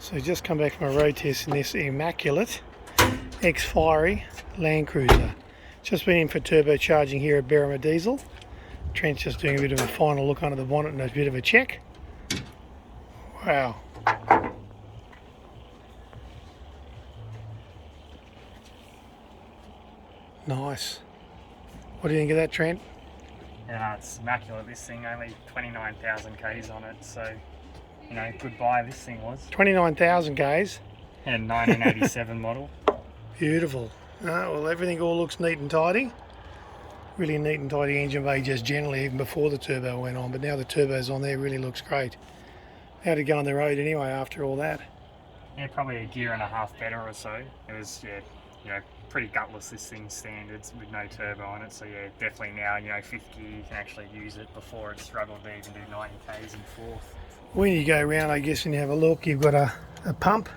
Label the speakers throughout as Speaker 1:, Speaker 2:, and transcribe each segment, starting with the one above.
Speaker 1: So just come back from a road test in this immaculate ex-fiery Land Cruiser. Just been in for turbocharging here at Berrima Diesel. Trent's just doing a bit of a final look under the bonnet and a bit of a check. Wow. Nice. What do you think of that, Trent?
Speaker 2: Yeah, it's immaculate. This thing, only 29,000 Ks on it, so, you know, good buy this thing was.
Speaker 1: 29,000 Ks?
Speaker 2: And 1987 model.
Speaker 1: Beautiful. Well, everything all looks neat and tidy. Really neat and tidy engine bay just generally, even before the turbo went on, but now the turbo's on there, really looks great. How'd it go on the road anyway after all that?
Speaker 2: Yeah, probably a gear and a half better or so. It was, yeah, you know, pretty gutless, this thing's standards with no turbo on it, so yeah, definitely now, you know, fifth gear you can actually use it. Before it struggled to even do 90 Ks in fourth.
Speaker 1: When you go around, I guess, and you have a look, you've got a pump,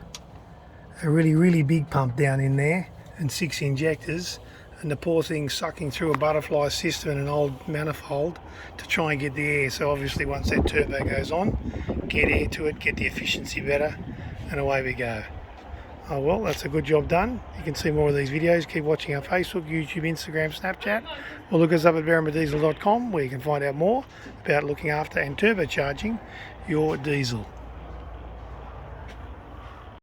Speaker 1: a really big pump down in there, and 6 injectors, and the poor thing's sucking through a butterfly system and an old manifold to try and get the air. So obviously once that turbo goes on, get air to it, get the efficiency better, and away we go. Oh well, that's a good job done. You can see more of these videos. Keep watching our Facebook, YouTube, Instagram, Snapchat, or look us up at berrimadiesel.com where you can find out more about looking after and turbocharging your diesel.